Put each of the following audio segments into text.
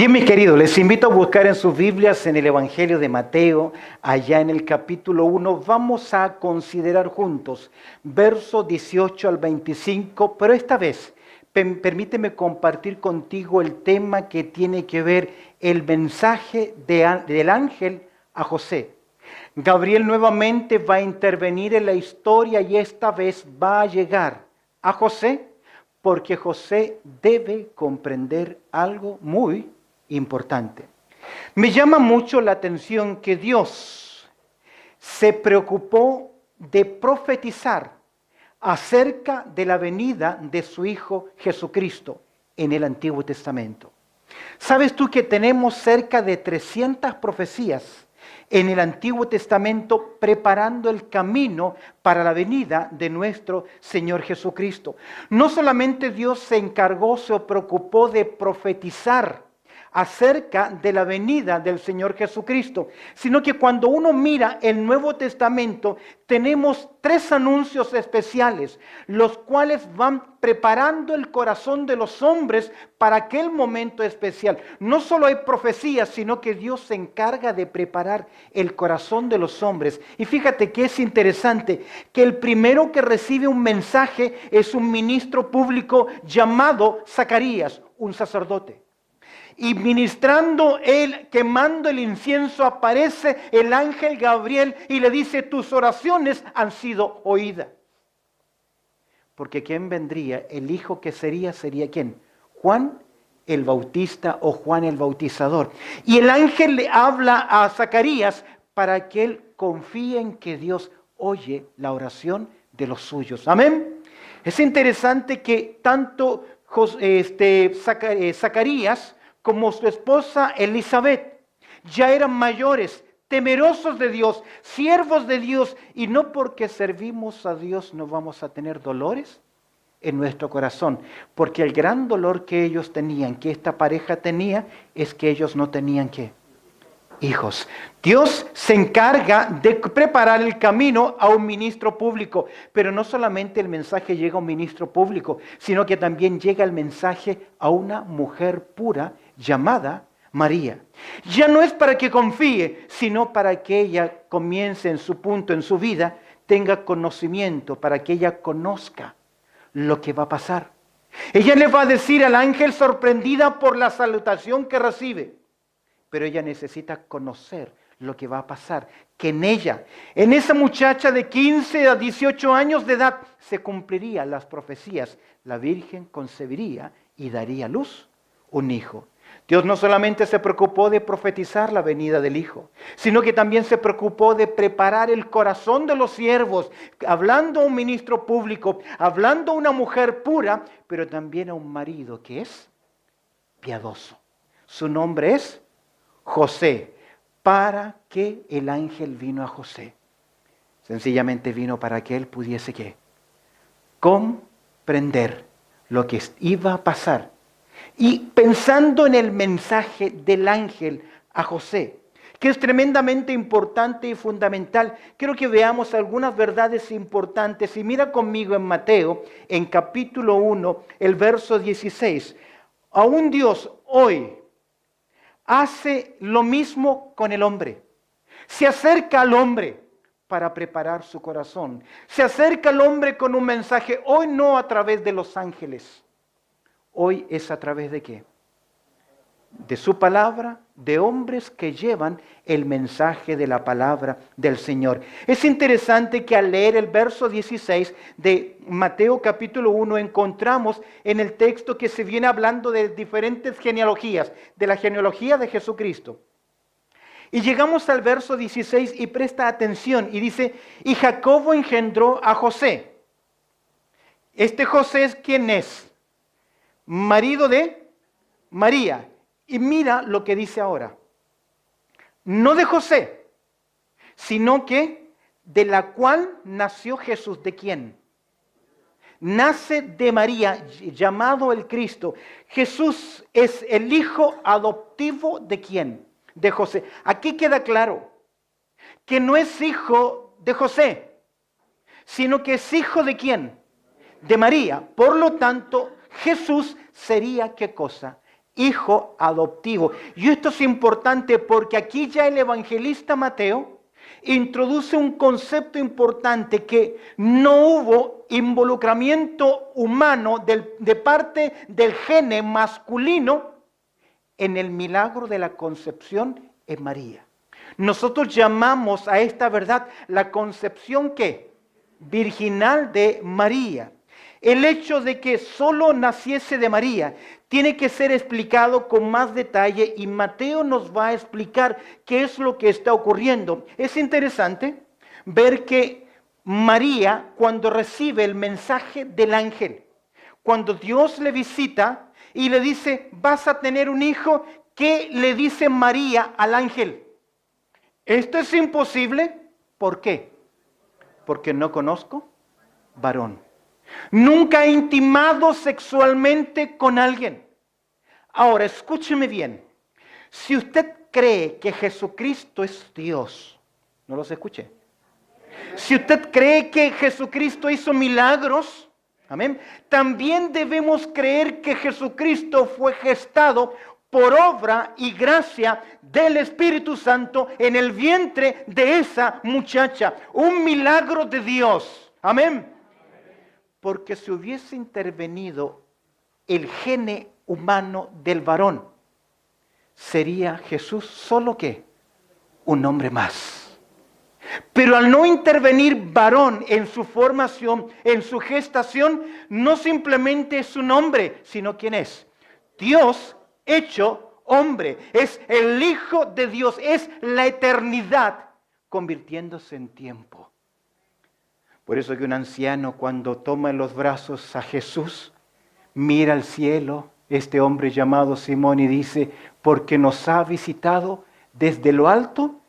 Bien, mis queridos, les invito a buscar en sus Biblias en el Evangelio de Mateo, allá en el capítulo 1. Vamos a considerar juntos versos 18 al 25, pero esta vez permíteme compartir contigo el tema que tiene que ver el mensaje del ángel a José. Gabriel nuevamente va a intervenir en la historia y esta vez va a llegar a José, porque José debe comprender algo muy importante. Me llama mucho la atención que Dios se preocupó de profetizar acerca de la venida de su Hijo Jesucristo en el Antiguo Testamento. ¿Sabes tú que tenemos cerca de 300 profecías en el Antiguo Testamento preparando el camino para la venida de nuestro Señor Jesucristo? No solamente Dios se encargó, se preocupó de profetizar acerca de la venida del Señor Jesucristo, sino que cuando uno mira el Nuevo Testamento, tenemos 3 anuncios especiales, los cuales van preparando el corazón de los hombres para aquel momento especial. No solo hay profecías, sino que Dios se encarga de preparar el corazón de los hombres. Y fíjate que es interesante que el primero que recibe un mensaje es un ministro público llamado Zacarías, un sacerdote. Y ministrando él, quemando el incienso, aparece el ángel Gabriel y le dice: tus oraciones han sido oídas. Porque ¿quién vendría? El hijo que sería ¿quién? Juan el Bautista o Juan el Bautizador. Y el ángel le habla a Zacarías para que él confíe en que Dios oye la oración de los suyos. Amén. Es interesante que tanto Zacarías como su esposa Elizabeth ya eran mayores, temerosos de Dios, siervos de Dios, y no porque servimos a Dios no vamos a tener dolores en nuestro corazón, porque el gran dolor que ellos tenían, que esta pareja tenía, es que ellos no tenían ¿qué? Hijos. Dios se encarga de preparar el camino a un ministro público, pero no solamente el mensaje llega a un ministro público, sino que también llega el mensaje a una mujer pura llamada María. Ya no es para que confíe, sino para que ella comience en su punto, en su vida, tenga conocimiento, para que ella conozca lo que va a pasar. Ella le va a decir al ángel, sorprendida por la salutación que recibe, pero ella necesita conocer lo que va a pasar, que en ella, en esa muchacha de 15 a 18 años de edad, se cumplirían las profecías. La Virgen concebiría y daría a luz un hijo. Dios no solamente se preocupó de profetizar la venida del Hijo, sino que también se preocupó de preparar el corazón de los siervos, hablando a un ministro público, hablando a una mujer pura, pero también a un marido que es piadoso. Su nombre es José. ¿Para qué el ángel vino a José? Sencillamente vino para que él pudiese ¿qué? Comprender lo que iba a pasar. Y pensando en el mensaje del ángel a José, que es tremendamente importante y fundamental, quiero que veamos algunas verdades importantes. Y mira conmigo en Mateo, en capítulo 1, el verso 16. Aún Dios hoy hace lo mismo con el hombre. Se acerca al hombre para preparar su corazón. Se acerca al hombre con un mensaje, hoy no a través de los ángeles. Hoy es a través de ¿qué? De su palabra, de hombres que llevan el mensaje de la palabra del Señor. Es interesante que al leer el verso 16 de Mateo capítulo 1 encontramos en el texto que se viene hablando de diferentes genealogías, de la genealogía de Jesucristo. Y llegamos al verso 16 y presta atención y dice: y Jacobo engendró a José. Este José es ¿quién es? Marido de María. Y mira lo que dice ahora. No de José, sino que de la cual nació Jesús. ¿De quién? Nace de María, llamado el Cristo. Jesús es el hijo adoptivo ¿de quién? De José. Aquí queda claro que no es hijo de José, sino que es hijo ¿de quién? De María. Por lo tanto, Jesús sería ¿qué cosa? hijo adoptivo. Y esto es importante porque aquí ya el evangelista Mateo introduce un concepto importante, que no hubo involucramiento humano de parte del gene masculino en el milagro de la concepción en María. Nosotros llamamos a esta verdad la concepción ¿qué? Virginal de María. El hecho de que solo naciese de María tiene que ser explicado con más detalle, y Mateo nos va a explicar qué es lo que está ocurriendo. Es interesante ver que María, cuando recibe el mensaje del ángel, cuando Dios le visita y le dice, vas a tener un hijo, ¿qué le dice María al ángel? Esto es imposible. ¿Por qué? Porque no conozco varón. Nunca he intimado sexualmente con alguien. Ahora, escúcheme bien. Si usted cree que Jesucristo es Dios, no los escuché. Si usted cree que Jesucristo hizo milagros, amén, también debemos creer que Jesucristo fue gestado por obra y gracia del Espíritu Santo en el vientre de esa muchacha. Un milagro de Dios. Amén. Porque si hubiese intervenido el gene humano del varón, sería Jesús solo ¿qué? Un hombre más. Pero al no intervenir varón en su formación, en su gestación, no simplemente es un hombre, sino ¿quién es? Dios hecho hombre. Es el Hijo de Dios, es la eternidad convirtiéndose en tiempo. Por eso que un anciano, cuando toma en los brazos a Jesús, mira al cielo, este hombre llamado Simón, y dice, porque nos ha visitado desde lo alto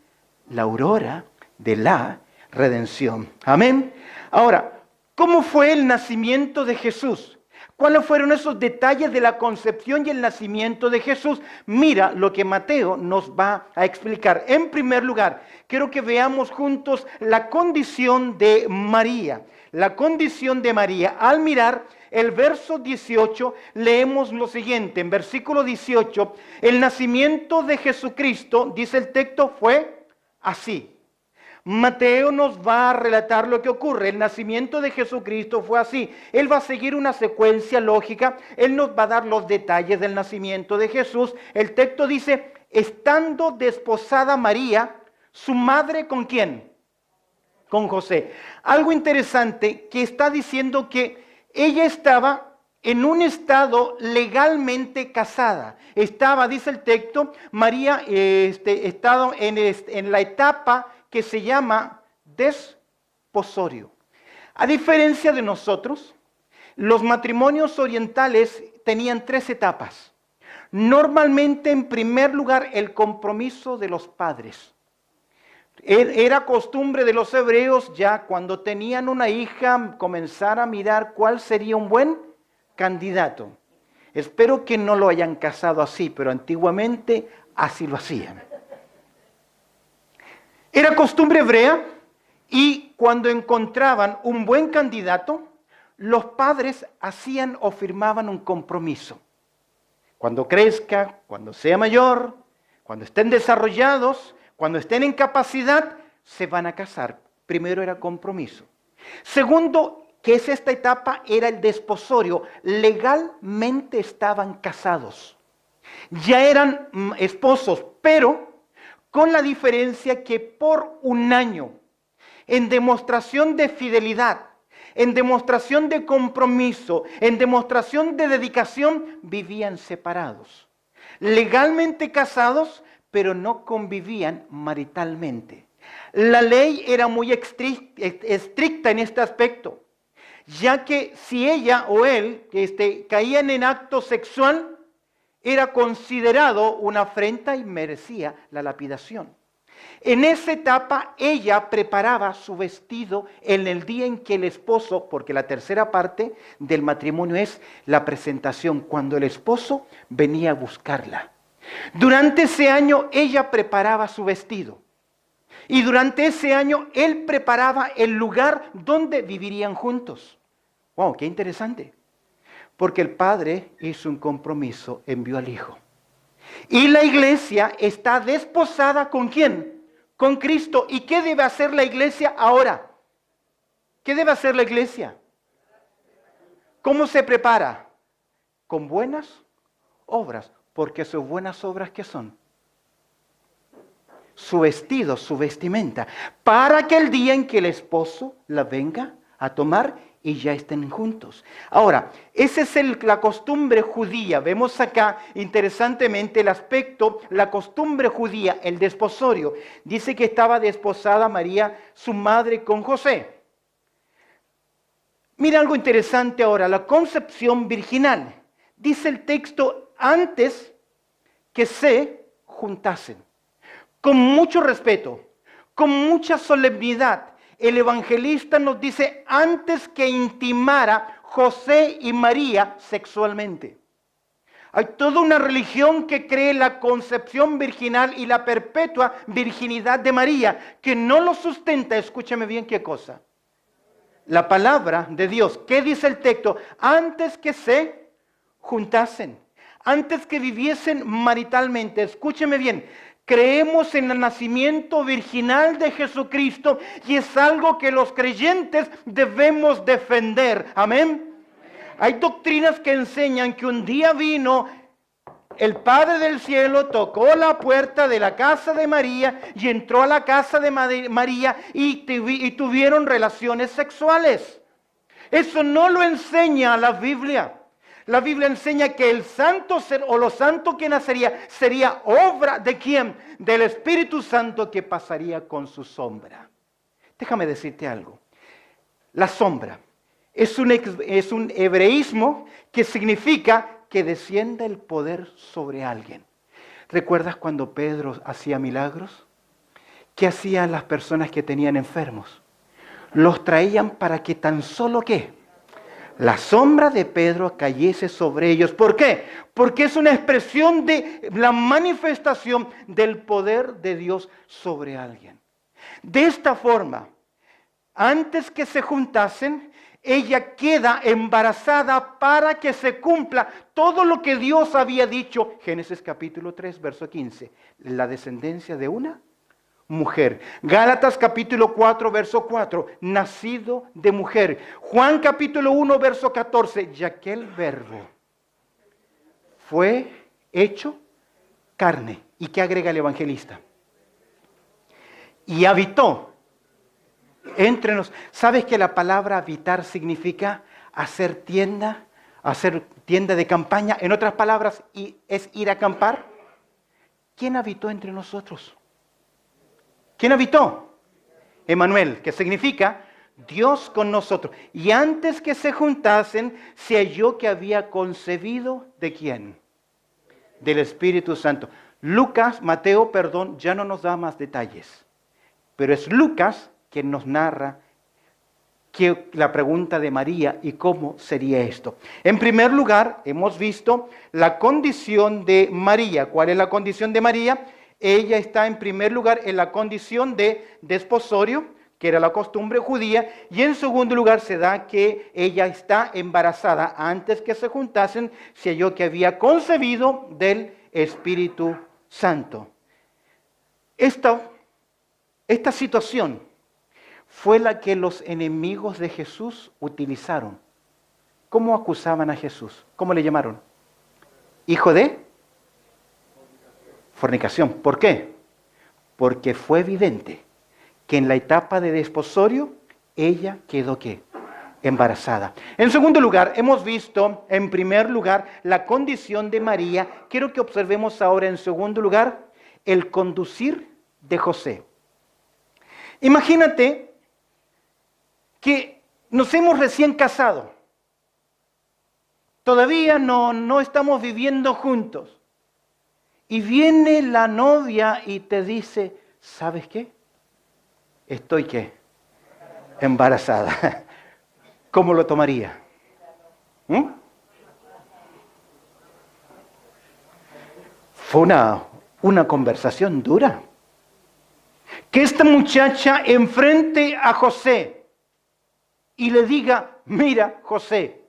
la aurora de la redención. Amén. Ahora, ¿cómo fue el nacimiento de Jesús? ¿Cuáles fueron esos detalles de la concepción y el nacimiento de Jesús? Mira lo que Mateo nos va a explicar. En primer lugar, quiero que veamos juntos la condición de María. La condición de María. Al mirar el verso 18, leemos lo siguiente. En versículo 18, el nacimiento de Jesucristo, dice el texto, fue así. Mateo nos va a relatar lo que ocurre. El nacimiento de Jesucristo fue así. Él va a seguir una secuencia lógica. Él nos va a dar los detalles del nacimiento de Jesús. El texto dice, estando desposada María, su madre, ¿con quién? Con José. Algo interesante que está diciendo que ella estaba en un estado legalmente casada. Estaba, dice el texto, María estaba en la etapa que se llama desposorio. A diferencia de nosotros, los matrimonios orientales tenían 3 etapas. Normalmente, en primer lugar, el compromiso de los padres. Era costumbre de los hebreos, ya cuando tenían una hija, comenzar a mirar cuál sería un buen candidato. Espero que no lo hayan casado así, pero antiguamente así lo hacían. Era costumbre hebrea, y cuando encontraban un buen candidato, los padres hacían o firmaban un compromiso. Cuando crezca, cuando sea mayor, cuando estén desarrollados, cuando estén en capacidad, se van a casar. Primero era compromiso. Segundo, que es esta etapa, era el desposorio. Legalmente estaban casados. Ya eran esposos, pero con la diferencia que por un año, en demostración de fidelidad, en demostración de compromiso, en demostración de dedicación, vivían separados. Legalmente casados, pero no convivían maritalmente. La ley era muy estricta en este aspecto, ya que si ella o él caían en acto sexual, era considerado una afrenta y merecía la lapidación. En esa etapa ella preparaba su vestido en el día en que el esposo, porque la tercera parte del matrimonio es la presentación, cuando el esposo venía a buscarla. Durante ese año ella preparaba su vestido, y durante ese año él preparaba el lugar donde vivirían juntos. ¡Wow! ¡Qué interesante! Porque el Padre hizo un compromiso, envió al Hijo. Y la iglesia está desposada ¿con quién? Con Cristo. ¿Y qué debe hacer la iglesia ahora? ¿Qué debe hacer la iglesia? ¿Cómo se prepara? Con buenas obras. Porque sus buenas obras, ¿qué son? Su vestido, su vestimenta. Para que el día en que el esposo la venga a tomar y ya estén juntos. Ahora, esa es la costumbre judía. Vemos acá, interesantemente, el aspecto, la costumbre judía, el desposorio. Dice que estaba desposada María, su madre, con José. Mira algo interesante ahora, la concepción virginal. Dice el texto, antes que se juntasen. Con mucho respeto, con mucha solemnidad. El evangelista nos dice antes que intimara José y María sexualmente. Hay toda una religión que cree la concepción virginal y la perpetua virginidad de María, que no lo sustenta, escúchame bien qué cosa. La palabra de Dios. ¿Qué dice el texto? Antes que se juntasen, antes que viviesen maritalmente, escúcheme bien. Creemos en el nacimiento virginal de Jesucristo y es algo que los creyentes debemos defender. Amén. Hay doctrinas que enseñan que un día vino el Padre del cielo, tocó la puerta de la casa de María y entró a la casa de María y tuvieron relaciones sexuales. Eso no lo enseña la Biblia. La Biblia enseña que el santo ser o lo santo que nacería sería obra de ¿quién? Del Espíritu Santo que pasaría con su sombra. Déjame decirte algo. La sombra es un hebreísmo que significa que descienda el poder sobre alguien. ¿Recuerdas cuando Pedro hacía milagros? ¿Qué hacían las personas que tenían enfermos? Los traían para que tan solo ¿qué? La sombra de Pedro cayese sobre ellos. ¿Por qué? Porque es una expresión de la manifestación del poder de Dios sobre alguien. De esta forma, antes que se juntasen, ella queda embarazada para que se cumpla todo lo que Dios había dicho. Génesis capítulo 3, verso 15. La descendencia de una mujer. Gálatas capítulo 4, verso 4. Nacido de mujer. Juan capítulo 1, verso 14. Y aquel verbo fue hecho carne. ¿Y qué agrega el evangelista? Y habitó entre nos. ¿Sabes que la palabra habitar significa hacer tienda de campaña? En otras palabras, es ir a acampar. ¿Quién habitó entre nosotros? ¿Quién habitó? Emmanuel, que significa Dios con nosotros. Y antes que se juntasen, se halló que había concebido ¿de quién? Del Espíritu Santo. Mateo, ya no nos da más detalles. Pero es Lucas quien nos narra la pregunta de María y cómo sería esto. En primer lugar, hemos visto la condición de María. ¿Cuál es la condición de María? Ella está en primer lugar en la condición de desposorio, que era la costumbre judía, y en segundo lugar se da que ella está embarazada. Antes que se juntasen, se halló que había concebido del Espíritu Santo. Esta situación fue la que los enemigos de Jesús utilizaron. ¿Cómo acusaban a Jesús? ¿Cómo le llamaron? Hijo de fornicación. ¿Por qué? Porque fue evidente que en la etapa de desposorio ella quedó ¿qué? Embarazada. En segundo lugar, hemos visto en primer lugar la condición de María. Quiero que observemos ahora en segundo lugar el conducir de José. Imagínate que nos hemos recién casado. Todavía no estamos viviendo juntos. Y viene la novia y te dice, ¿sabes qué? Estoy ¿qué? Embarazada. ¿Cómo lo tomaría? Fue una conversación dura. Que esta muchacha enfrente a José y le diga, mira, José,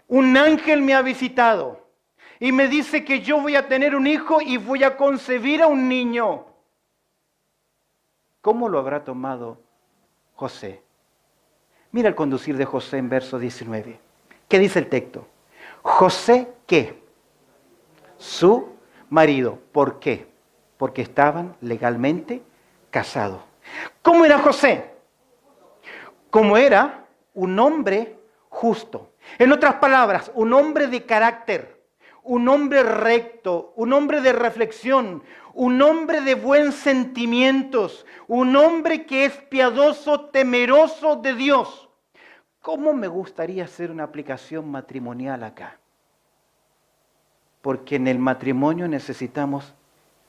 Un ángel me ha visitado y me dice que yo voy a tener un hijo y voy a concebir a un niño. ¿Cómo lo habrá tomado José? Mira el conducir de José en verso 19. ¿Qué dice el texto? José, ¿qué? Su marido. ¿Por qué? Porque estaban legalmente casados. ¿Cómo era José? Como era un hombre justo. En otras palabras, un hombre de carácter, un hombre recto, un hombre de reflexión, un hombre de buen sentimientos, un hombre que es piadoso, temeroso de Dios. ¿Cómo me gustaría hacer una aplicación matrimonial acá? Porque en el matrimonio necesitamos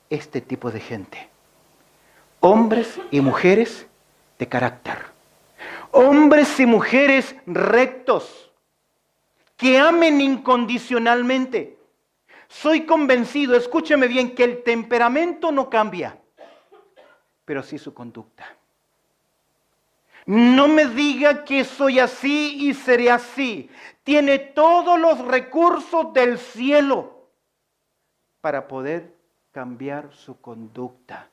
este tipo de gente. Hombres y mujeres de carácter. Hombres y mujeres rectos, que amen incondicionalmente. Soy convencido, escúcheme bien, que el temperamento no cambia, pero sí su conducta. No me diga que soy así y seré así. Tiene todos los recursos del cielo para poder cambiar su conducta.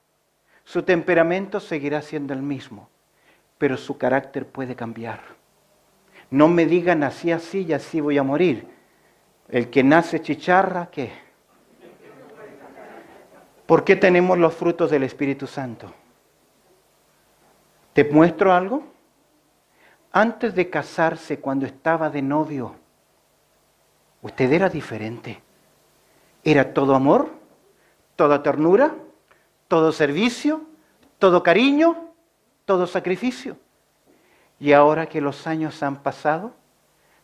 Su temperamento seguirá siendo el mismo, pero su carácter puede cambiar. No me digan nací así y así voy a morir. El que nace chicharra, ¿qué? ¿Por qué tenemos los frutos del Espíritu Santo? ¿Te muestro algo? Antes de casarse, cuando estaba de novio, usted era diferente. Era todo amor, toda ternura, todo servicio, todo cariño, todo sacrificio. Y ahora que los años han pasado,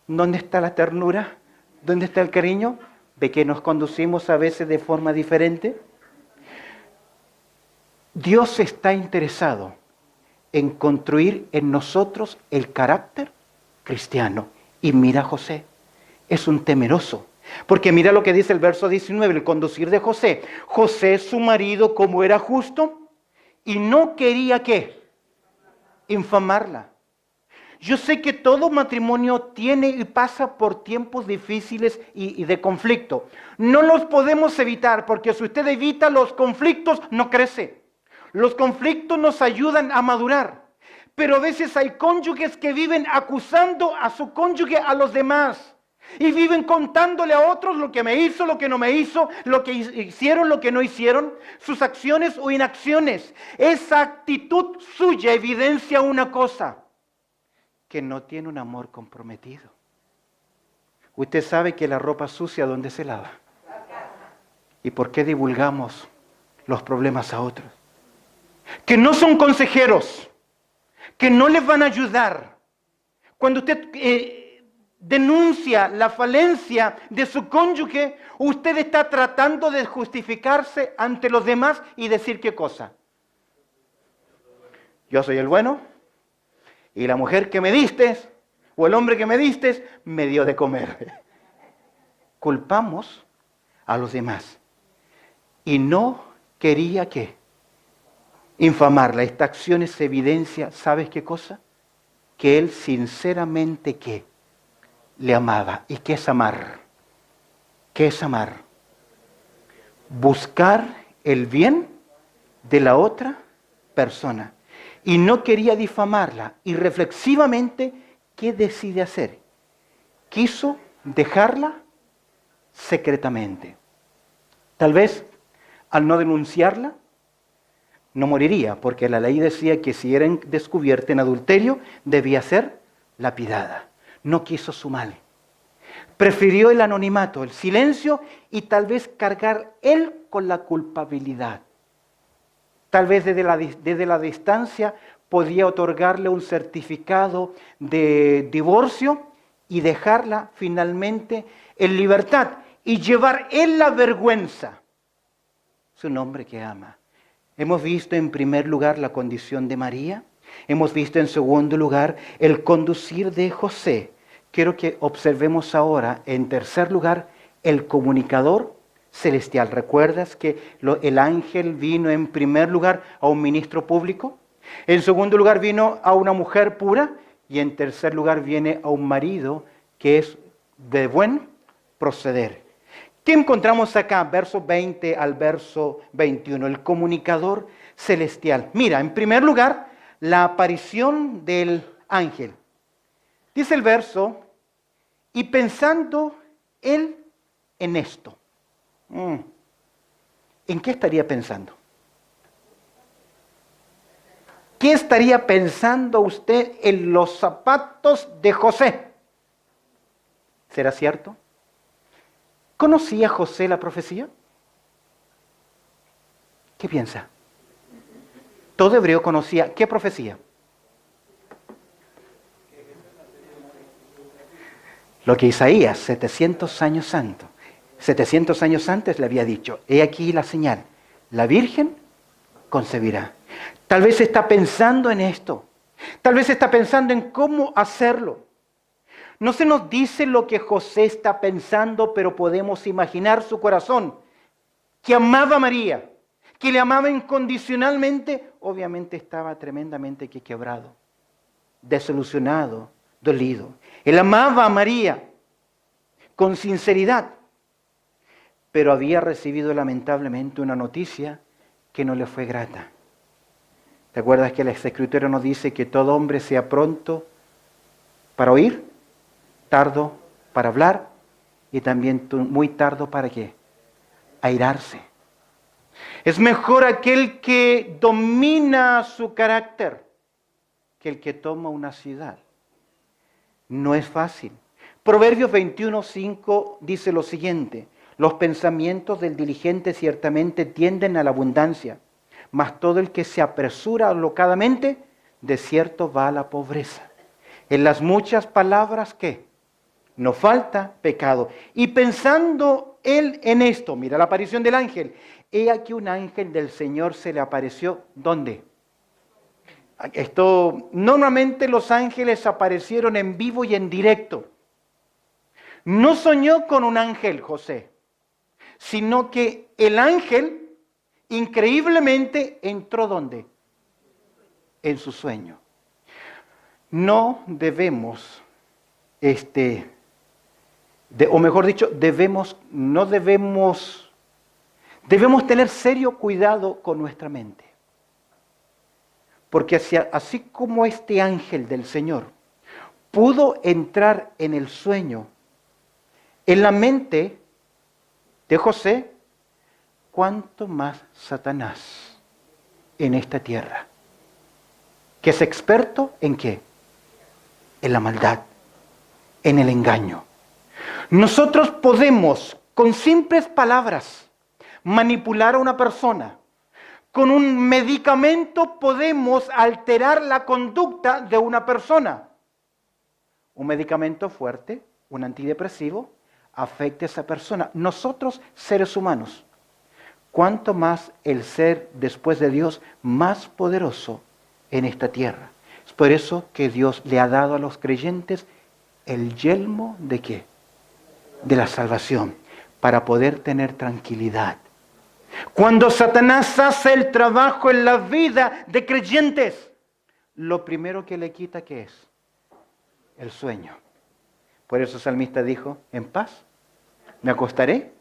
¿dónde está la ternura? ¿Dónde está el cariño? ¿De que nos conducimos a veces de forma diferente? Dios está interesado en construir en nosotros el carácter cristiano. Y mira José, es un temeroso. Porque mira lo que dice el verso 19, el conducir de José. José, su marido, como era justo, y no quería ¿qué? Infamarla. Yo sé que todo matrimonio tiene y pasa por tiempos difíciles y de conflicto. No los podemos evitar, porque si usted evita los conflictos, no crece. Los conflictos nos ayudan a madurar. Pero a veces hay cónyuges que viven acusando a su cónyuge a los demás. Y viven contándole a otros lo que me hizo, lo que no me hizo, lo que hicieron, lo que no hicieron, sus acciones o inacciones. Esa actitud suya evidencia una cosa: que no tiene un amor comprometido. Usted sabe que la ropa sucia, ¿dónde se lava? ¿Y por qué divulgamos los problemas a otros? Que no son consejeros, que no les van a ayudar. Cuando usted denuncia la falencia de su cónyuge, usted está tratando de justificarse ante los demás y decir ¿qué cosa? Yo soy el bueno, y la mujer que me diste, o el hombre que me diste, me dio de comer. Culpamos a los demás. Y no quería ¿qué? Infamarla. Esta acción es evidencia, ¿sabes qué cosa? Que él sinceramente ¿qué? Le amaba. ¿Y qué es amar? ¿Qué es amar? Buscar el bien de la otra persona. Y no quería difamarla. Y reflexivamente, ¿qué decide hacer? Quiso dejarla secretamente. Tal vez al no denunciarla, no moriría, porque la ley decía que si era descubierta en adulterio, debía ser lapidada. No quiso su mal. Prefirió el anonimato, el silencio, y tal vez cargar él con la culpabilidad. Tal vez desde la distancia podía otorgarle un certificado de divorcio y dejarla finalmente en libertad y llevar él la vergüenza. Es un hombre que ama. Hemos visto en primer lugar la condición de María. Hemos visto en segundo lugar el conducir de José. Quiero que observemos ahora en tercer lugar el comunicador celestial. ¿Recuerdas que el ángel vino en primer lugar a un ministro público? En segundo lugar vino a una mujer pura y en tercer lugar viene a un marido que es de buen proceder. ¿Qué encontramos acá? Verso 20 al verso 21. El comunicador celestial. Mira, en primer lugar, la aparición del ángel. Dice el verso, y pensando él en esto. ¿En qué estaría pensando? ¿Qué estaría pensando usted en los zapatos de José? ¿Será cierto? ¿Conocía José la profecía? ¿Qué piensa? Todo hebreo conocía. ¿Qué profecía? Lo que Isaías, 700 años antes le había dicho. He aquí la señal. La Virgen concebirá. Tal vez está pensando en esto. Tal vez está pensando en cómo hacerlo. No se nos dice lo que José está pensando, pero podemos imaginar su corazón, que amaba a María, que le amaba incondicionalmente. Obviamente estaba tremendamente quebrado, desilusionado, dolido. Él amaba a María con sinceridad, pero había recibido lamentablemente una noticia que no le fue grata. ¿Te acuerdas que la Escritura nos dice que todo hombre sea pronto para oír, tardo para hablar y también muy tardo para qué? Airarse. Es mejor aquel que domina su carácter que el que toma una ciudad. No es fácil. Proverbios 21:5 dice lo siguiente: los pensamientos del diligente ciertamente tienden a la abundancia, mas todo el que se apresura alocadamente, de cierto va a la pobreza. En las muchas palabras, ¿qué? No falta pecado. Y pensando él en esto, mira la aparición del ángel. He aquí un ángel del Señor se le apareció. ¿Dónde? Normalmente los ángeles aparecieron en vivo y en directo. No soñó con un ángel José, sino que el ángel increíblemente entró ¿dónde? En su sueño. No debemos, debemos tener serio cuidado con nuestra mente. Porque así como este ángel del Señor pudo entrar en el sueño, en la mente de José, ¿cuánto más Satanás en esta tierra? Que es experto ¿en qué? En la maldad, en el engaño. Nosotros podemos, con simples palabras, manipular a una persona. Con un medicamento podemos alterar la conducta de una persona. Un medicamento fuerte, un antidepresivo, afecta a esa persona. Nosotros, seres humanos, cuanto más el ser después de Dios, más poderoso en esta tierra. Es por eso que Dios le ha dado a los creyentes el yelmo ¿de qué? De la salvación, para poder tener tranquilidad. Cuando Satanás hace el trabajo en la vida de creyentes, lo primero que le quita, ¿qué es? El sueño. Por eso el salmista dijo, en paz me acostaré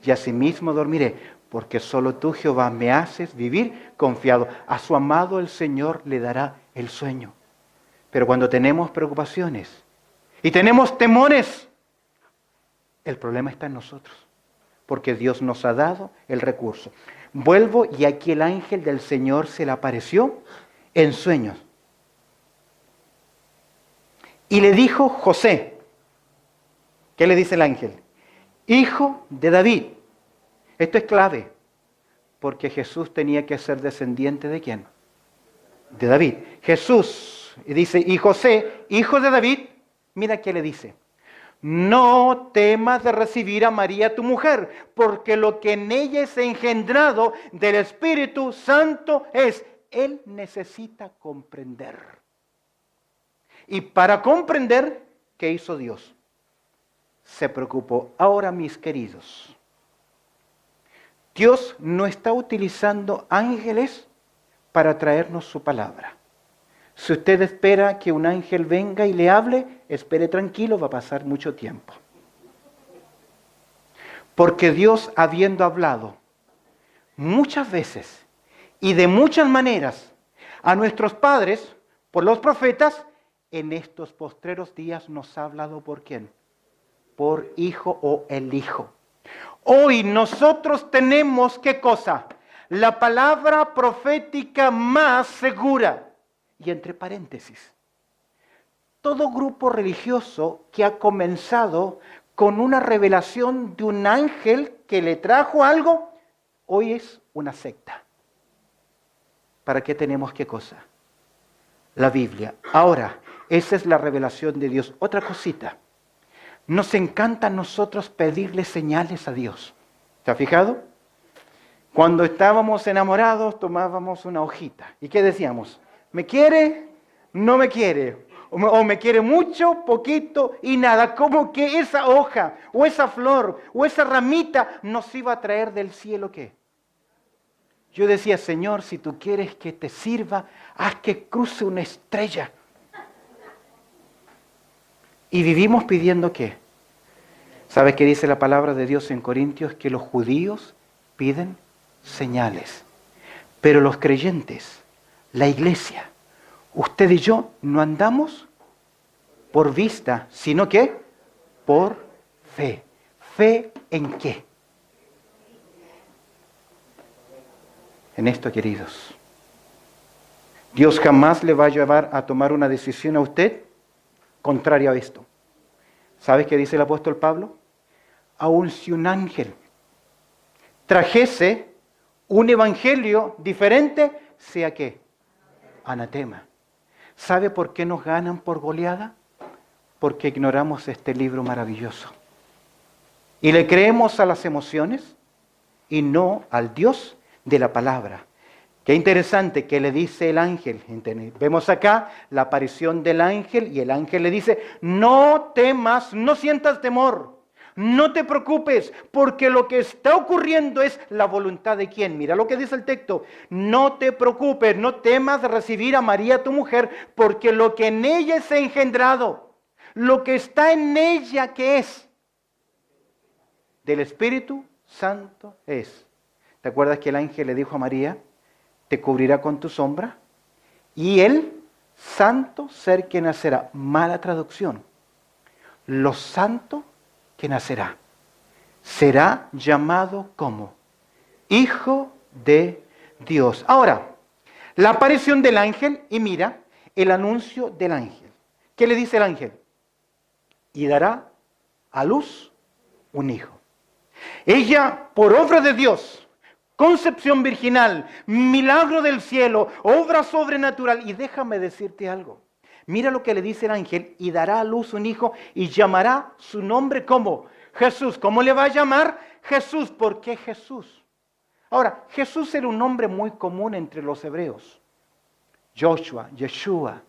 y asimismo dormiré, porque solo tú, Jehová, me haces vivir confiado. A su amado el Señor le dará el sueño. Pero cuando tenemos preocupaciones y tenemos temores, el problema está en nosotros, porque Dios nos ha dado el recurso. Vuelvo y aquí el ángel del Señor se le apareció en sueños. Y le dijo José, ¿qué le dice el ángel? Hijo de David. Esto es clave, porque Jesús tenía que ser descendiente ¿de quién? De David. Jesús, y dice, y José, hijo de David, mira qué le dice. No temas de recibir a María tu mujer, porque lo que en ella es engendrado del Espíritu Santo es, él necesita comprender. Y para comprender, ¿qué hizo Dios? Se preocupó. Ahora, mis queridos, Dios no está utilizando ángeles para traernos su palabra. Si usted espera que un ángel venga y le hable, espere tranquilo, va a pasar mucho tiempo. Porque Dios, habiendo hablado muchas veces y de muchas maneras a nuestros padres por los profetas, en estos postreros días nos ha hablado ¿por quién? Por Hijo o el Hijo. Hoy nosotros tenemos, ¿qué cosa? La palabra profética más segura. Y entre paréntesis, todo grupo religioso que ha comenzado con una revelación de un ángel que le trajo algo, hoy es una secta. ¿Para qué tenemos qué cosa? La Biblia. Ahora, esa es la revelación de Dios. Otra cosita. Nos encanta a nosotros pedirle señales a Dios. ¿Se ha fijado? Cuando estábamos enamorados tomábamos una hojita. ¿Y qué decíamos? ¿Me quiere? ¿No me quiere? O me quiere mucho, poquito y nada. Como que esa hoja o esa flor o esa ramita nos iba a traer del cielo ¿qué? Yo decía, Señor, si tú quieres que te sirva, haz que cruce una estrella. Y vivimos pidiendo ¿qué? ¿Sabes qué dice la palabra de Dios en Corintios? Que los judíos piden señales. Pero los creyentes, la iglesia, usted y yo no andamos por vista, sino que por fe. ¿Fe en qué? En esto, queridos. Dios jamás le va a llevar a tomar una decisión a usted contraria a esto. ¿Sabes qué dice el apóstol Pablo? Aun si un ángel trajese un evangelio diferente, ¿sea qué? Anatema. ¿Sabe por qué nos ganan por goleada? Porque ignoramos este libro maravilloso. Y le creemos a las emociones y no al Dios de la palabra. Qué interesante que le dice el ángel. Vemos acá la aparición del ángel y el ángel le dice, no temas, no sientas temor, no te preocupes, porque lo que está ocurriendo es la voluntad de ¿quién? Mira lo que dice el texto, no te preocupes, no temas de recibir a María tu mujer, porque lo que en ella es engendrado, lo que está en ella, ¿qué es? Del Espíritu Santo es. ¿Te acuerdas que el ángel le dijo a María, te cubrirá con tu sombra? Y el santo ser que nacerá. Mala traducción. Lo santo que nacerá. Será llamado como Hijo de Dios. Ahora, la aparición del ángel y mira el anuncio del ángel. ¿Qué le dice el ángel? Y dará a luz un hijo. Ella, por obra de Dios, concepción virginal, milagro del cielo, obra sobrenatural. Y déjame decirte algo. Mira lo que le dice el ángel. Y dará a luz un hijo y llamará su nombre como Jesús. ¿Cómo le va a llamar? Jesús. ¿Por qué Jesús? Ahora, Jesús era un nombre muy común entre los hebreos. Joshua, Yeshua.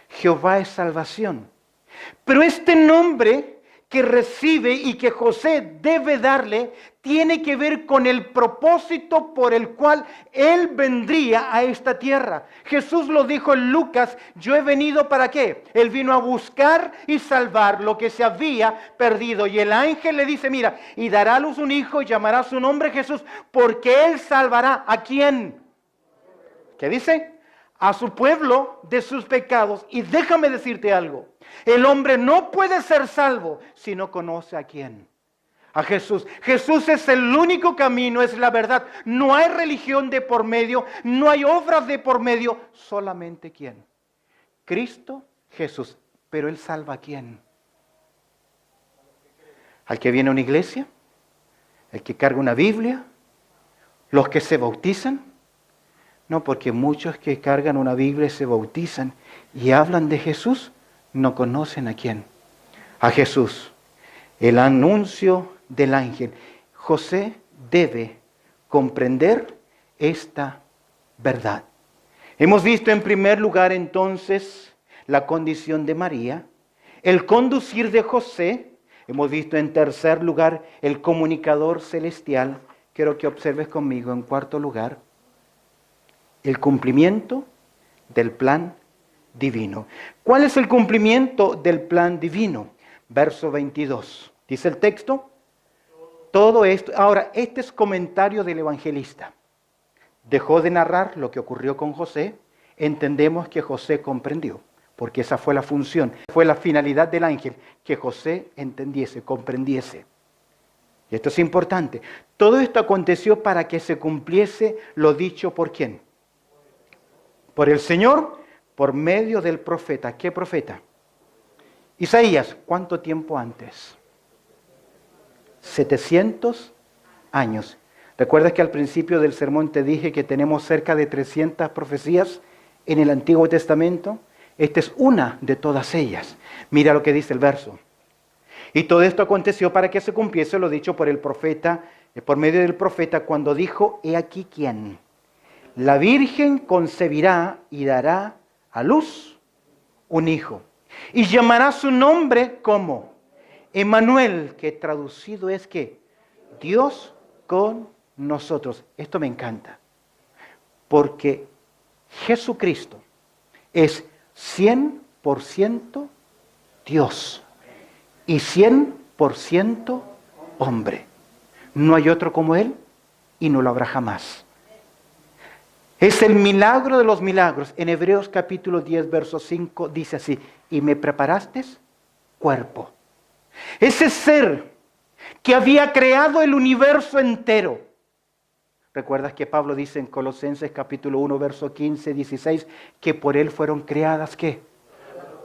Jehová es salvación. Pero este nombre que recibe y que José debe darle, tiene que ver con el propósito por el cual Él vendría a esta tierra. Jesús lo dijo en Lucas, yo he venido ¿para qué? Él vino a buscar y salvar lo que se había perdido. Y el ángel le dice, mira, y dará a luz un hijo y llamará su nombre Jesús, porque Él salvará ¿a quién? ¿Qué dice? A su pueblo de sus pecados. Y déjame decirte algo. El hombre no puede ser salvo si no conoce a quién. A Jesús. Jesús es el único camino, es la verdad. No hay religión de por medio, no hay obras de por medio. Solamente ¿quién? Cristo Jesús. Pero Él salva ¿a quién? ¿Al que viene a una iglesia? ¿El que carga una Biblia? ¿Los que se bautizan? No, porque muchos que cargan una Biblia se bautizan y hablan de Jesús, no conocen a quién. A Jesús. El anuncio del ángel. José debe comprender esta verdad. Hemos visto en primer lugar entonces la condición de María, el conducir de José. Hemos visto en tercer lugar el comunicador celestial. Quiero que observes conmigo en cuarto lugar el cumplimiento del plan divino. ¿Cuál es el cumplimiento del plan divino? Verso 22. Dice el texto, Todo esto, ahora, este es comentario del evangelista. Dejó de narrar lo que ocurrió con José. Entendemos que José comprendió, porque esa fue la función, fue la finalidad del ángel, que José entendiese, comprendiese. Y esto es importante. Todo esto aconteció para que se cumpliese lo dicho por ¿quién? Por el Señor, por medio del profeta. ¿Qué profeta? Isaías. ¿Cuánto tiempo antes? 700 años. ¿Recuerdas que al principio del sermón te dije que tenemos cerca de 300 profecías en el Antiguo Testamento? Esta es una de todas ellas. Mira lo que dice el verso. Y todo esto aconteció para que se cumpliese lo dicho por el profeta, por medio del profeta, cuando dijo: he aquí quién. La Virgen concebirá y dará a luz un hijo. Y llamará su nombre como Emmanuel, que traducido es ¿qué? Dios con nosotros. Esto me encanta. Porque Jesucristo es 100% Dios y 100% hombre. No hay otro como Él y no lo habrá jamás. Es el milagro de los milagros. En Hebreos capítulo 10, verso 5 dice así: y me preparaste cuerpo. Ese ser que había creado el universo entero. ¿Recuerdas que Pablo dice en Colosenses capítulo 1, verso 15, 16, que por Él fueron creadas ¿qué?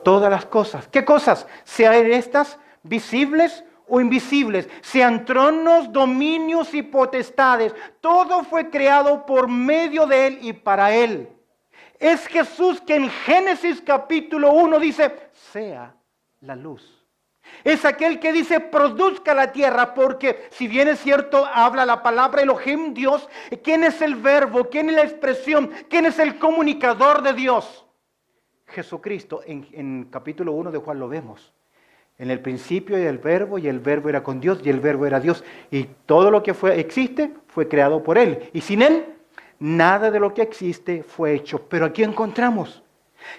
Todas las cosas. ¿Qué cosas? Sean estas visibles o invisibles, sean tronos, dominios y potestades. Todo fue creado por medio de Él y para Él. Es Jesús que en Génesis capítulo 1 dice: sea la luz. Es aquel que dice: produzca la tierra, porque si bien es cierto, habla la palabra Elohim, Dios, ¿quién es el verbo? ¿Quién es la expresión? ¿Quién es el comunicador de Dios? Jesucristo. En capítulo 1 de Juan lo vemos. En el principio era el verbo, y el verbo era con Dios, y el verbo era Dios. Y todo lo que existe fue creado por Él. Y sin Él, nada de lo que existe fue hecho. Pero aquí encontramos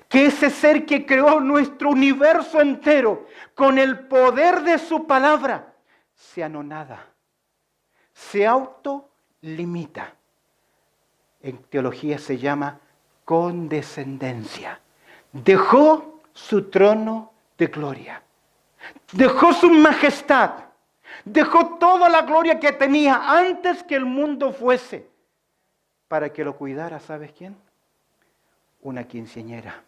que ese ser que creó nuestro universo entero con el poder de su palabra se anonada, se autolimita. En teología se llama condescendencia. Dejó su trono de gloria, dejó su majestad, dejó toda la gloria que tenía antes que el mundo fuese, para que lo cuidara, ¿sabes quién? Una quinceañera.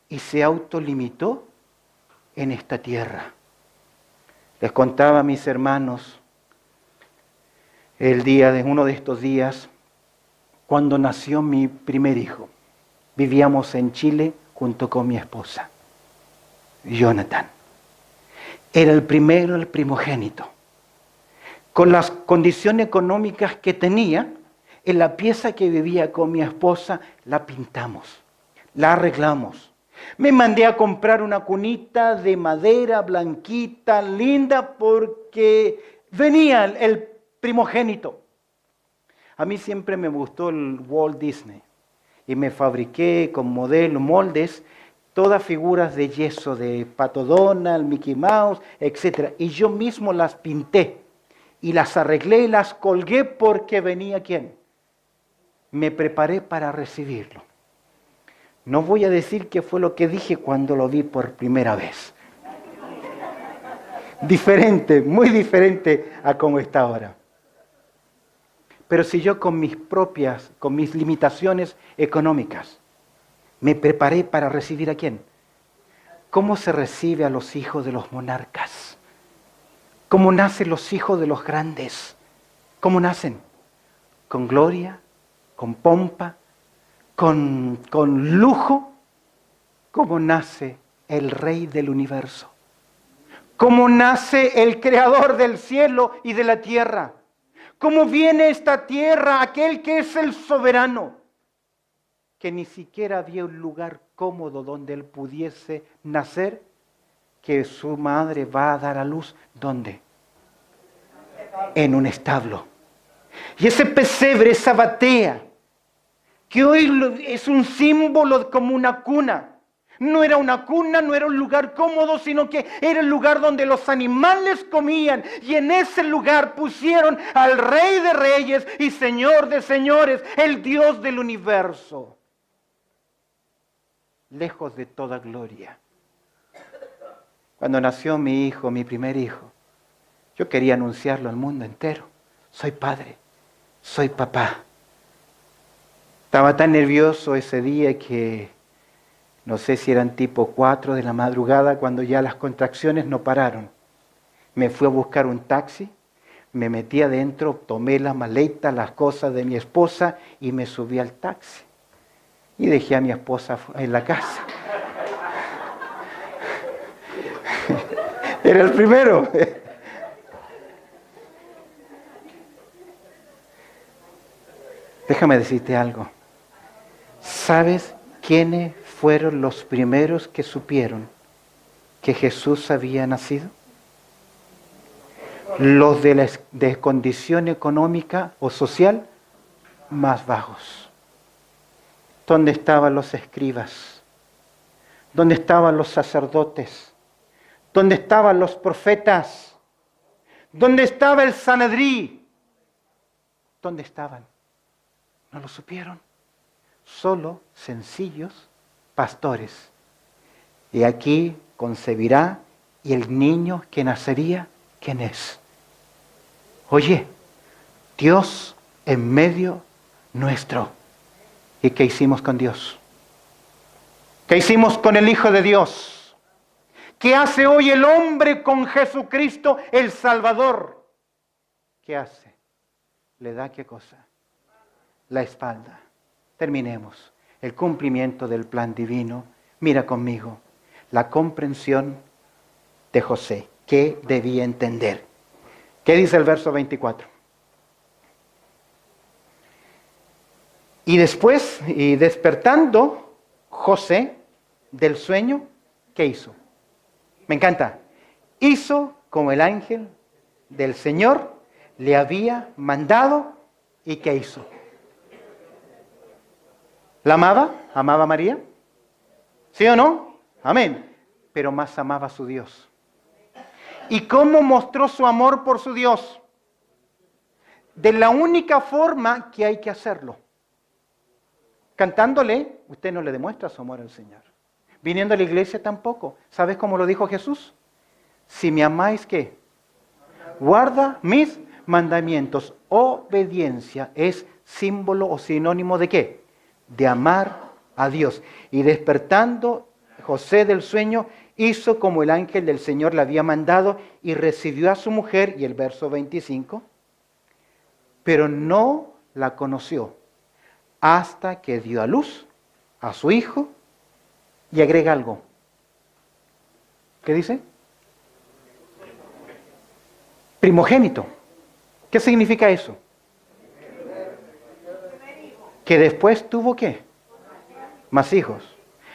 Y se autolimitó en esta tierra. Les contaba a mis hermanos uno de estos días, cuando nació mi primer hijo. Vivíamos en Chile junto con mi esposa, Jonathan. Era el primero, el primogénito. Con las condiciones económicas que tenía, en la pieza que vivía con mi esposa, la pintamos, la arreglamos. Me mandé a comprar una cunita de madera blanquita, linda, porque venía el primogénito. A mí siempre me gustó el Walt Disney y me fabriqué con modelos, moldes, todas figuras de yeso, de Pato Donald, Mickey Mouse, etc. Y yo mismo las pinté y las arreglé y las colgué porque venía ¿quién? Me preparé para recibirlo. No voy a decir qué fue lo que dije cuando lo vi por primera vez. Diferente, muy diferente a cómo está ahora. Pero si yo con mis limitaciones económicas, me preparé para recibir ¿a quién? ¿Cómo se recibe a los hijos de los monarcas? ¿Cómo nacen los hijos de los grandes? ¿Cómo nacen? Con gloria, con pompa, con lujo. ¿Cómo nace el Rey del universo? ¿Cómo nace el Creador del cielo y de la tierra? ¿Cómo viene esta tierra aquel que es el soberano? Que ni siquiera había un lugar cómodo donde él pudiese nacer, que su madre va a dar a luz. ¿Dónde? En un establo. Y ese pesebre, esa batea, que hoy es un símbolo como una cuna, No era una cuna, no era un lugar cómodo, sino que era el lugar donde los animales comían. Y en ese lugar pusieron al Rey de Reyes y Señor de Señores, el Dios del universo. Lejos de toda gloria. Cuando nació mi hijo, mi primer hijo, yo quería anunciarlo al mundo entero. Soy padre, soy papá. Estaba tan nervioso ese día que no sé si eran tipo 4 de la madrugada cuando ya las contracciones no pararon. Me fui a buscar un taxi, me metí adentro, tomé la maleta, las cosas de mi esposa y me subí al taxi. Y dejé a mi esposa en la casa. Era el primero. Déjame decirte algo. ¿Sabes quiénes fueron los primeros que supieron que Jesús había nacido? Los de la condición económica o social más bajos. ¿Dónde estaban los escribas? ¿Dónde estaban los sacerdotes? ¿Dónde estaban los profetas? ¿Dónde estaba el Sanedrí? ¿Dónde estaban? No lo supieron. Solo sencillos pastores. Y aquí concebirá y el niño que nacería, ¿quién es? Oye, Dios en medio nuestro. ¿Y qué hicimos con Dios? ¿Qué hicimos con el Hijo de Dios? ¿Qué hace hoy el hombre con Jesucristo, el Salvador? ¿Qué hace? ¿Le da qué cosa? La espalda. Terminemos. El cumplimiento del plan divino. Mira conmigo. La comprensión de José. ¿Qué debía entender? ¿Qué dice el verso 24? Y después, y despertando José del sueño, ¿qué hizo? Me encanta. Hizo como el ángel del Señor le había mandado. ¿Y qué hizo? ¿La amaba? ¿Amaba a María? ¿Sí o no? Amén. Pero más amaba a su Dios. ¿Y cómo mostró su amor por su Dios? De la única forma que hay que hacerlo. Cantándole, usted no le demuestra su amor al Señor. Viniendo a la iglesia tampoco. ¿Sabes cómo lo dijo Jesús? Si me amáis, ¿qué? Guarda mis mandamientos. Obediencia es símbolo o sinónimo ¿de qué? De amar a Dios. Y despertando José del sueño, hizo como el ángel del Señor le había mandado y recibió a su mujer, y el verso 25, pero no la conoció hasta que dio a luz a su hijo, y agrega algo. ¿Qué dice? Primogénito. ¿Qué significa eso? Que después tuvo ¿qué? Más hijos.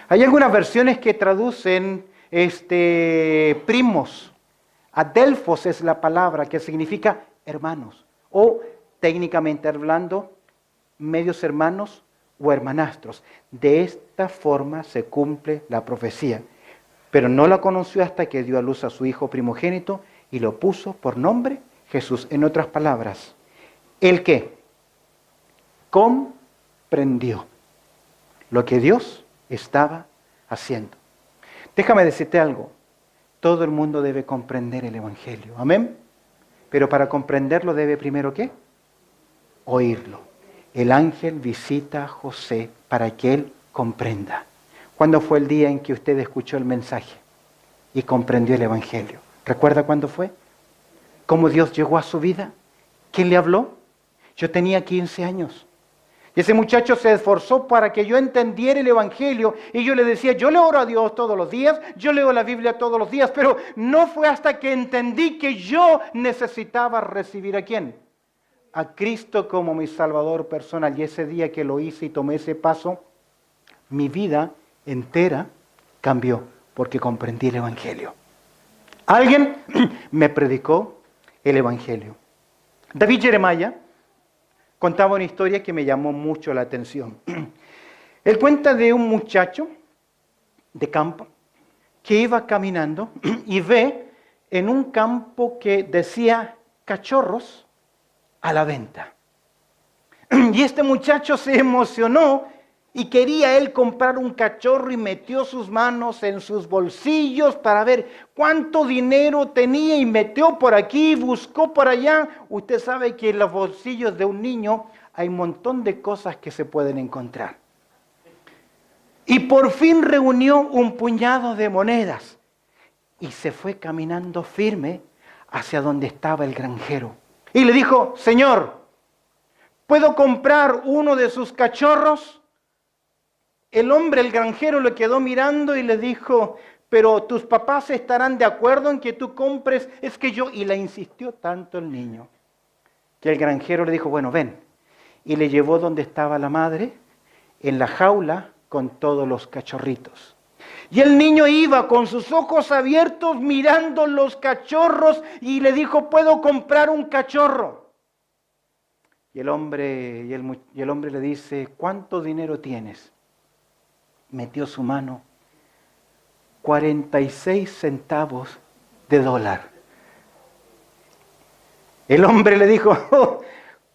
Hay algunas versiones que traducen primos. Adelfos es la palabra que significa hermanos. O técnicamente hablando, medios hermanos o hermanastros. De esta forma se cumple la profecía. Pero no la conoció hasta que dio a luz a su hijo primogénito y lo puso por nombre Jesús. En otras palabras, ¿el qué? Comprendió lo que Dios estaba haciendo. Déjame decirte algo. Todo el mundo debe comprender el Evangelio. Amén. Pero para comprenderlo debe primero ¿qué? Oírlo. El ángel visita a José para que él comprenda. ¿Cuándo fue el día en que usted escuchó el mensaje y comprendió el Evangelio? ¿Recuerda cuándo fue? ¿Cómo Dios llegó a su vida? ¿Quién le habló? Yo tenía 15 años. Y ese muchacho se esforzó para que yo entendiera el Evangelio. Y yo le decía, yo le oro a Dios todos los días, yo leo la Biblia todos los días, pero no fue hasta que entendí que yo necesitaba recibir ¿a quién? A Cristo como mi Salvador personal. Y ese día que lo hice y tomé ese paso, mi vida entera cambió porque comprendí el Evangelio. Alguien me predicó el Evangelio. David Jeremiah contaba una historia que me llamó mucho la atención. Él cuenta de un muchacho de campo que iba caminando y ve en un campo que decía cachorros a la venta. Y este muchacho se emocionó y quería él comprar un cachorro y metió sus manos en sus bolsillos para ver cuánto dinero tenía y metió por aquí, buscó por allá. Usted sabe que en los bolsillos de un niño hay un montón de cosas que se pueden encontrar. Y por fin reunió un puñado de monedas y se fue caminando firme hacia donde estaba el granjero. Y le dijo: Señor, ¿puedo comprar uno de sus cachorros? El hombre, el granjero, le quedó mirando y le dijo: pero tus papás estarán de acuerdo en que tú compres. Es que yo... Y le insistió tanto el niño que el granjero le dijo: bueno, ven. Y le llevó donde estaba la madre, en la jaula con todos los cachorritos. Y el niño iba con sus ojos abiertos mirando los cachorros y le dijo: ¿puedo comprar un cachorro? Y el hombre le dice: ¿cuánto dinero tienes? Metió su mano, 46 centavos de dólar. El hombre le dijo: oh,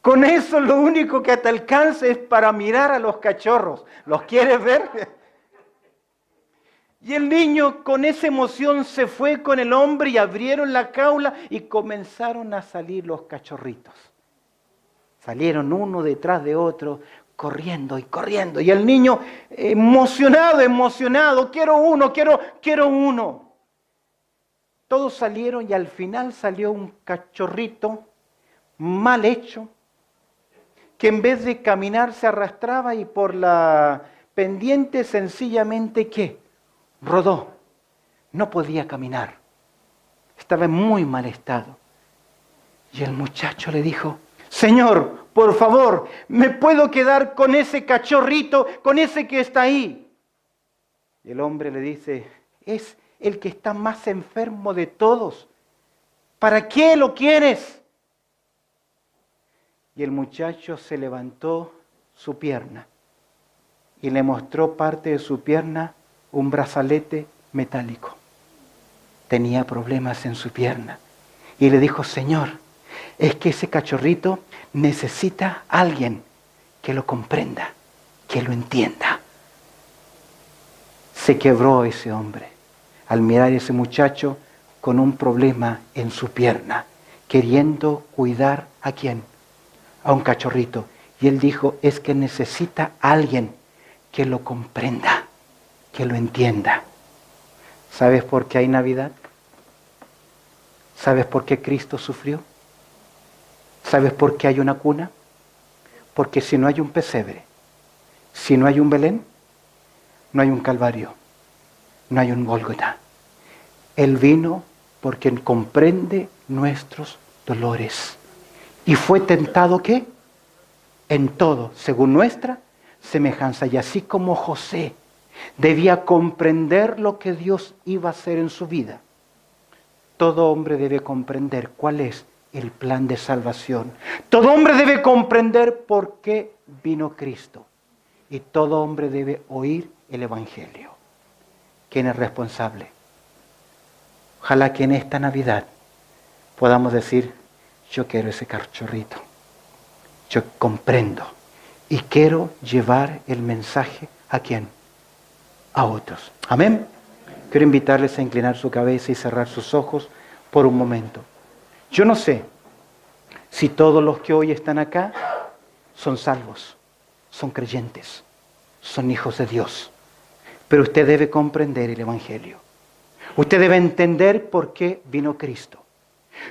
con eso lo único que te alcanza es para mirar a los cachorros. ¿Los quieres ver? Y el niño con esa emoción se fue con el hombre y abrieron la jaula y comenzaron a salir los cachorritos. Salieron uno detrás de otro, corriendo y corriendo. Y el niño emocionado, quiero uno. Todos salieron y al final salió un cachorrito mal hecho, que en vez de caminar se arrastraba y por la pendiente sencillamente, ¿qué? Rodó. No podía caminar. Estaba en muy mal estado. Y el muchacho le dijo: Señor, por favor, ¿me puedo quedar con ese cachorrito, con ese que está ahí? Y el hombre le dice: es el que está más enfermo de todos. ¿Para qué lo quieres? Y el muchacho se levantó su pierna y le mostró parte de su pierna, un brazalete metálico. Tenía problemas en su pierna. Y le dijo: Señor, es que ese cachorrito necesita a alguien que lo comprenda, que lo entienda. Se quebró ese hombre al mirar a ese muchacho con un problema en su pierna, queriendo cuidar ¿a quién? A un cachorrito. Y él dijo: es que necesita a alguien que lo comprenda, que lo entienda. ¿Sabes por qué hay Navidad? ¿Sabes por qué Cristo sufrió? ¿Sabes por qué hay una cuna? Porque si no hay un pesebre, si no hay un Belén, no hay un Calvario, no hay un Gólgota. Él vino porque comprende nuestros dolores. Y fue tentado, ¿qué? En todo, según nuestra semejanza. Y así como José debía comprender lo que Dios iba a hacer en su vida, todo hombre debe comprender cuál es el plan de salvación. Todo hombre debe comprender por qué vino Cristo. Y todo hombre debe oír el Evangelio. ¿Quién es responsable? Ojalá que en esta Navidad podamos decir: yo quiero ese cachorrito. Yo comprendo. Y quiero llevar el mensaje ¿a quién? A otros. Amén. Quiero invitarles a inclinar su cabeza y cerrar sus ojos por un momento. Yo no sé si todos los que hoy están acá son salvos, son creyentes, son hijos de Dios. Pero usted debe comprender el Evangelio. Usted debe entender por qué vino Cristo.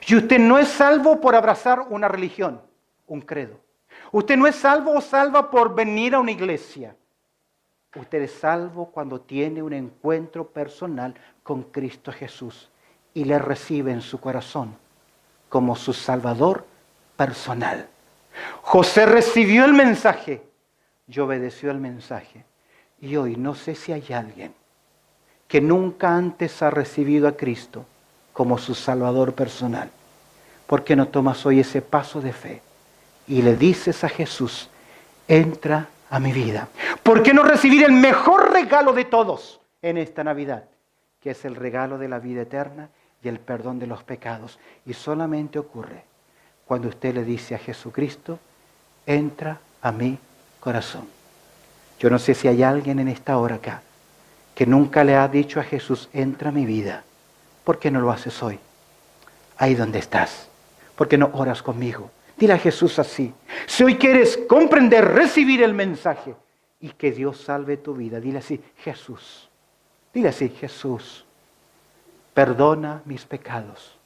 Y usted no es salvo por abrazar una religión, un credo. Usted no es salvo o salva por venir a una iglesia. Usted es salvo cuando tiene un encuentro personal con Cristo Jesús y le recibe en su corazón como su Salvador personal. José recibió el mensaje y obedeció el mensaje. Y hoy no sé si hay alguien que nunca antes ha recibido a Cristo como su Salvador personal. ¿Por qué no tomas hoy ese paso de fe y le dices a Jesús: entra a mi vida? ¿Por qué no recibir el mejor regalo de todos? en esta Navidad, que es el regalo de la vida eterna y el perdón de los pecados. Y solamente ocurre cuando usted le dice a Jesucristo, entra a mi corazón. Yo no sé si hay alguien en esta hora acá que nunca le ha dicho a Jesús, entra a mi vida. ¿Por qué no lo haces hoy? Ahí donde estás. ¿Por qué no oras conmigo? Dile a Jesús así. Si hoy quieres comprender, recibir el mensaje y que Dios salve tu vida, dile así, Jesús. Dile así, Jesús, perdona mis pecados.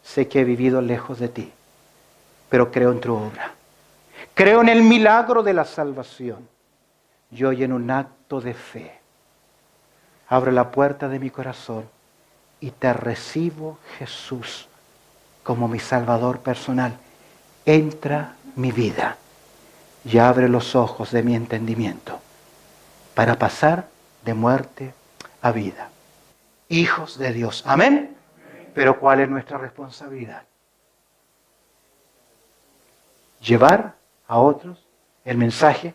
Sé que he vivido lejos de ti, pero creo en tu obra. Creo en el milagro de la salvación. Y hoy en un acto de fe, abro la puerta de mi corazón y te recibo, Jesús, como mi Salvador personal. Entra mi vida y abre los ojos de mi entendimiento para pasar de muerte a vida. Hijos de Dios. Amén. Pero ¿cuál es nuestra responsabilidad? Llevar a otros el mensaje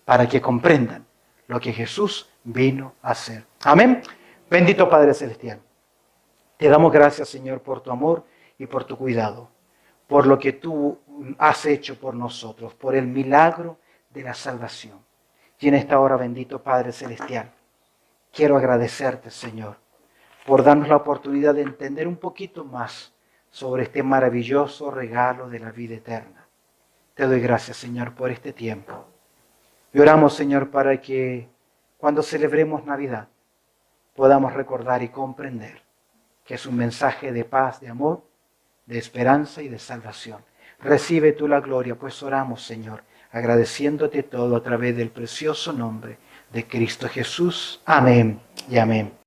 para que comprendan lo que Jesús vino a hacer. Amén. Bendito Padre Celestial. Te damos gracias, Señor, por tu amor y por tu cuidado, por lo que tú has hecho por nosotros, por el milagro de la salvación. Y en esta hora, bendito Padre Celestial, quiero agradecerte, Señor, por darnos la oportunidad de entender un poquito más sobre este maravilloso regalo de la vida eterna. Te doy gracias, Señor, por este tiempo. Y oramos, Señor, para que cuando celebremos Navidad podamos recordar y comprender que es un mensaje de paz, de amor, de esperanza y de salvación. Recibe tú la gloria, pues oramos, Señor, agradeciéndote todo a través del precioso nombre de Cristo Jesús. Amén y amén.